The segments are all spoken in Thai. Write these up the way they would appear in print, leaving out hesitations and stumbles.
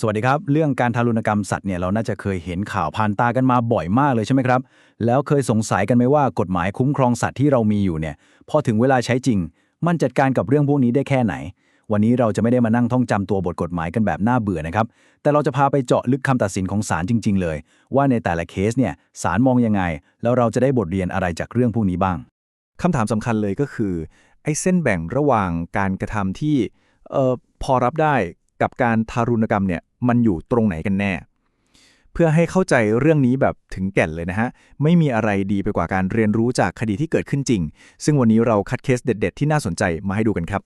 สวัสดีครับเรื่องการทารุณกรรมสัตว์เนี่ยเราน่าจะเคยเห็นข่าวผ่านตากันมาบ่อยมากเลยใช่ไหมครับแล้วเคยสงสัยกันไหมว่ากฎหมายคุ้มครองสัตว์ที่เรามีอยู่เนี่ยพอถึงเวลาใช้จริงมันจัดการกับเรื่องพวกนี้ได้แค่ไหนวันนี้เราจะไม่ได้มานั่งท่องจำตัวบทกฎหมายกันแบบน่าเบื่อนะครับแต่เราจะพาไปเจาะลึกคำตัดสินของศาลจริงๆเลยว่าในแต่ละเคสเนี่ยศาลมองยังไงแล้วเราจะได้บทเรียนอะไรจากเรื่องพวกนี้บ้างคำถามสำคัญเลยก็คือไอ้เส้นแบ่งระหว่างการกระทำที่พอรับได้กับการทารุณกรรมเนี่ยมันอยู่ตรงไหนกันแน่เพื่อให้เข้าใจเรื่องนี้แบบถึงแก่นเลยนะฮะไม่มีอะไรดีไปกว่าการเรียนรู้จากคดีที่เกิดขึ้นจริงซึ่งวันนี้เราคัดเคสเด็ดๆที่น่าสนใจมาให้ดูกันครับ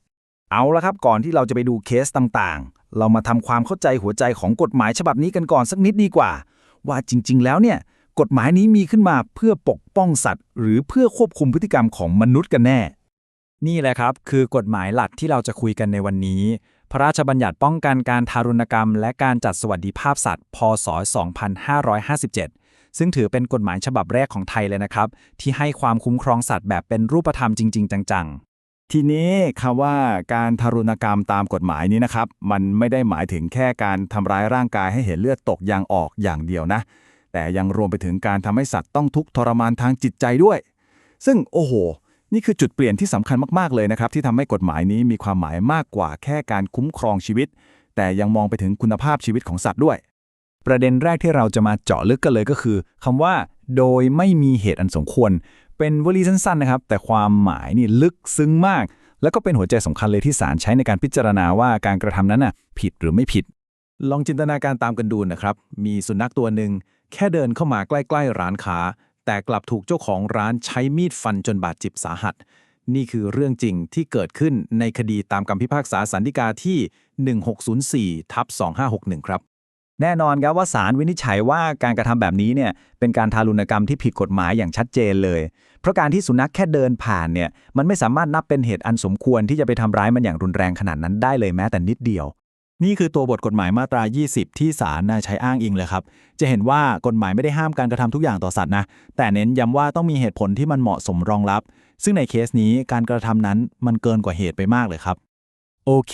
เอาละครับก่อนที่เราจะไปดูเคสต่างๆเรามาทำความเข้าใจหัวใจของกฎหมายฉบับนี้กันก่อนสักนิดดีกว่าว่าจริงๆแล้วเนี่ยกฎหมายนี้มีขึ้นมาเพื่อปกป้องสัตว์หรือเพื่อควบคุมพฤติกรรมของมนุษย์กันแน่ นี่แหละครับคือกฎหมายหลักที่เราจะคุยกันในวันนี้พระราชบัญญัติป้องกันการทารุณกรรมและการจัดสวัสดิภาพสัตว์พศ2557ซึ่งถือเป็นกฎหมายฉบับแรกของไทยเลยนะครับที่ให้ความคุ้มครองสัตว์แบบเป็นรูปธรรมจริงๆจังทีนี้คำว่าการทารุณกรรมตามกฎหมายนี้นะครับมันไม่ได้หมายถึงแค่การทำร้ายร่างกายให้เห็นเลือดตกยางออกอย่างเดียวนะแต่ยังรวมไปถึงการทำให้สัตว์ต้องทุกข์ทรมานทางจิตใจด้วยซึ่งโอ้โหนี่คือจุดเปลี่ยนที่สำคัญมากๆเลยนะครับที่ทำให้กฎหมายนี้มีความหมายมากกว่าแค่การคุ้มครองชีวิตแต่ยังมองไปถึงคุณภาพชีวิตของสัตว์ด้วยประเด็นแรกที่เราจะมาเจาะลึกกันเลยก็คือคำว่าโดยไม่มีเหตุอันสมควรเป็นวลีสั้นๆนะครับแต่ความหมายนี่ลึกซึ้งมากแล้วก็เป็นหัวใจสำคัญเลยที่ศาลใช้ในการพิจารณาว่าการกระทำนั้นน่ะผิดหรือไม่ผิดลองจินตนาการตามกันดูนะครับมีสุนัขตัวหนึ่งแค่เดินเข้ามาใกล้ๆร้านค้าแต่กลับถูกเจ้าของร้านใช้มีดฟันจนบาดเจ็บสาหัสนี่คือเรื่องจริงที่เกิดขึ้นในคดีตามคำพิพากษาศาลฎีกาที่1604/2561ครับ แน่นอนครับว่าศาลวินิจฉัยว่าการกระทำแบบนี้เนี่ยเป็นการทารุณกรรมที่ผิดกฎหมายอย่างชัดเจนเลยเพราะการที่สุนัขแค่เดินผ่านเนี่ยมันไม่สามารถนับเป็นเหตุอันสมควรที่จะไปทำร้ายมันอย่างรุนแรงขนาดนั้นได้เลยแม้แต่นิดเดียวนี่คือตัวบทกฎหมายมาตรา 20 ที่ศาลใช้อ้างอิงเลยครับจะเห็นว่ากฎหมายไม่ได้ห้ามการกระทำทุกอย่างต่อสัตว์นะแต่เน้นย้ำว่าต้องมีเหตุผลที่มันเหมาะสมรองรับซึ่งในเคสนี้การกระทำนั้นมันเกินกว่าเหตุไปมากเลยครับโอเค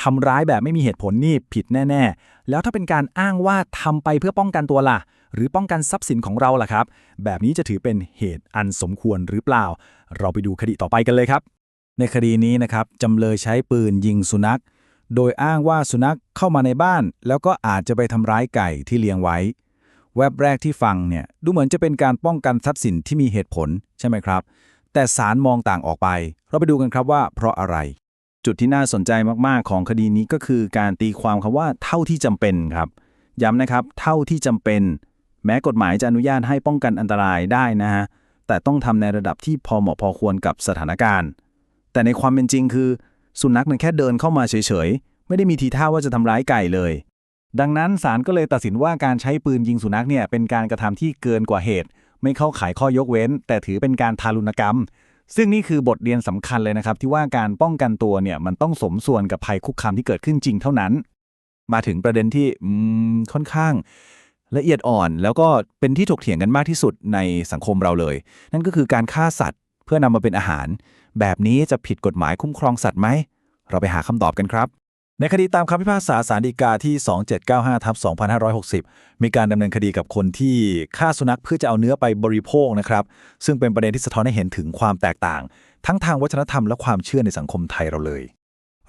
ทำร้ายแบบไม่มีเหตุผลนี่ผิดแน่ๆแล้วถ้าเป็นการอ้างว่าทำไปเพื่อป้องกันตัวล่ะหรือป้องกันทรัพย์สินของเราล่ะครับแบบนี้จะถือเป็นเหตุอันสมควรหรือเปล่าเราไปดูคดีต่อไปกันเลยครับในคดีนี้นะครับจำเลยใช้ปืนยิงสุนัขโดยอ้างว่าสุนัขเข้ามาในบ้านแล้วก็อาจจะไปทำร้ายไก่ที่เลี้ยงไว้แวบแรกที่ฟังเนี่ยดูเหมือนจะเป็นการป้องกันทรัพย์สินที่มีเหตุผลใช่ไหมครับแต่ศาลมองต่างออกไปเราไปดูกันครับว่าเพราะอะไรจุดที่น่าสนใจมากๆของคดีนี้ก็คือการตีความคำว่าเท่าที่จำเป็นครับย้ำนะครับเท่าที่จำเป็นแม้กฎหมายจะอนุญาตให้ป้องกันอันตรายได้นะฮะแต่ต้องทำในระดับที่พอเหมาะพอควรกับสถานการณ์แต่ในความเป็นจริงคือสุนัขมันแค่เดินเข้ามาเฉยๆไม่ได้มีทีท่าว่าจะทำร้ายไก่เลยดังนั้นศาลก็เลยตัดสินว่าการใช้ปืนยิงสุนัขเนี่ยเป็นการกระทำที่เกินกว่าเหตุไม่เข้าข่ายข้อยกเว้นแต่ถือเป็นการทารุณกรรมซึ่งนี่คือบทเรียนสำคัญเลยนะครับที่ว่าการป้องกันตัวเนี่ยมันต้องสมส่วนกับภัยคุกคามที่เกิดขึ้นจริงเท่านั้นมาถึงประเด็นที่ค่อนข้างละเอียดอ่อนแล้วก็เป็นที่ถกเถียงกันมากที่สุดในสังคมเราเลยนั่นก็คือการฆ่าสัตว์เพื่อนำมาเป็นอาหารแบบนี้จะผิดกฎหมายคุ้มครองสัตว์ไหมเราไปหาคำตอบกันครับในคดีตามคำพิพากษาศาลฎีกาที่2795/2560มีการดำเนินคดีกับคนที่ฆ่าสุนัขเพื่อจะเอาเนื้อไปบริโภคนะครับซึ่งเป็นประเด็นที่สะท้อนให้เห็นถึงความแตกต่างทั้งทางวัฒนธรรมและความเชื่อในสังคมไทยเราเลย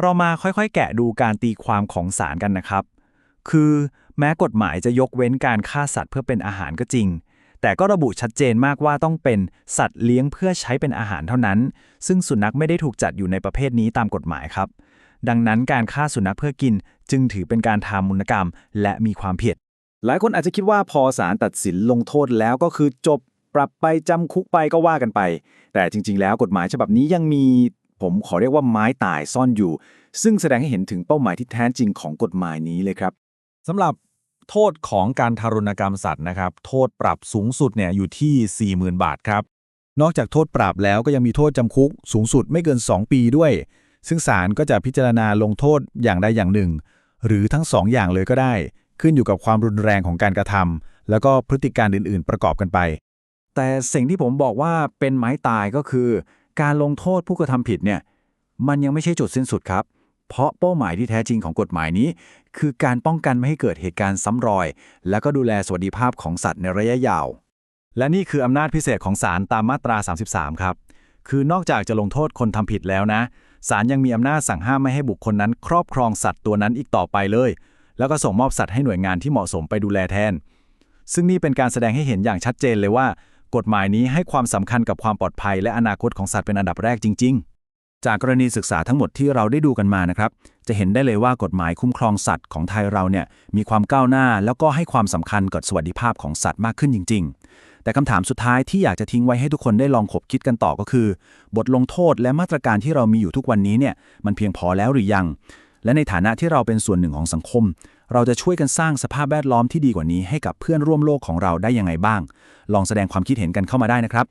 เรามาค่อยๆแกะดูการตีความของศาลกันนะครับคือแม้กฎหมายจะยกเว้นการฆ่าสัตว์เพื่อเป็นอาหารก็จริงแต่ก็ระบุชัดเจนมากว่าต้องเป็นสัตว์เลี้ยงเพื่อใช้เป็นอาหารเท่านั้นซึ่งสุนัขไม่ได้ถูกจัดอยู่ในประเภทนี้ตามกฎหมายครับดังนั้นการฆ่าสุนัขเพื่อกินจึงถือเป็นการทารุณกรรมและมีความผิดหลายคนอาจจะคิดว่าพอศาลตัดสินลงโทษแล้วก็คือจบปรับไปจำคุกไปก็ว่ากันไปแต่จริงๆแล้วกฎหมายฉบับนี้ยังมีผมขอเรียกว่าไม้ตายซ่อนอยู่ซึ่งแสดงให้เห็นถึงเป้าหมายที่แท้จริงของกฎหมายนี้เลยครับสำหรับโทษของการทารุณกรรมสัตว์นะครับโทษปรับสูงสุดเนี่ยอยู่ที่ 40,000 บาทครับนอกจากโทษปรับแล้วก็ยังมีโทษจำคุกสูงสุดไม่เกิน2 ปีด้วยซึ่งศาลก็จะพิจารณาลงโทษอย่างใดอย่างหนึ่งหรือทั้ง2 อย่างเลยก็ได้ขึ้นอยู่กับความรุนแรงของการกระทำแล้วก็พฤติการอื่นๆประกอบกันไปแต่สิ่งที่ผมบอกว่าเป็นไม้ตายก็คือการลงโทษผู้กระทำผิดเนี่ยมันยังไม่ใช่จุดสิ้นสุดครับเพราะเป้าหมายที่แท้จริงของกฎหมายนี้ คือการป้องกันไม่ให้เกิดเหตุการณ์ซ้ำรอย แล้วก็ดูแลสวัสดิภาพของสัตว์ในระยะยาว และนี่คืออำนาจพิเศษของศาลตามมาตรา 33 ครับ คือนอกจากจะลงโทษคนทำผิดแล้วนะศาลยังมีอำนาจสั่งห้ามไม่ให้บุคคลนั้นครอบครองสัตว์ตัวนั้นอีกต่อไปเลย แล้วก็ส่งมอบสัตว์ให้หน่วยงานที่เหมาะสมไปดูแลแทน ซึ่งนี่เป็นการแสดงให้เห็นอย่างชัดเจนเลยว่า กฎหมายนี้ให้ความสำคัญกับความปลอดภัยและอนาคตของสัตว์เป็นอันดับแรกจริง ๆ จากกรณีศึกษาทั้งหมดที่เราได้ดูกันมานะครับ จะเห็นได้เลยว่ากฎหมายคุ้มครองสัตว์ของไทยเราเนี่ยมีความก้าวหน้าแล้วก็ให้ความสำคัญกับสวัสดิภาพของสัตว์มากขึ้นจริง ๆ แต่คำถามสุดท้ายที่อยากจะทิ้งไว้ให้ทุกคนได้ลองขบคิดกันต่อก็คือ บทลงโทษและมาตรการที่เรามีอยู่ทุกวันนี้เนี่ยมันเพียงพอแล้วหรือยัง และในฐานะที่เราเป็นส่วนหนึ่งของสังคม เราจะช่วยกันสร้างสภาพแวดล้อมที่ดีกว่านี้ให้กับเพื่อนร่วมโลกของเราได้ยังไงบ้าง ลองแสดงความคิดเห็นกันเข้ามาได้นะครับ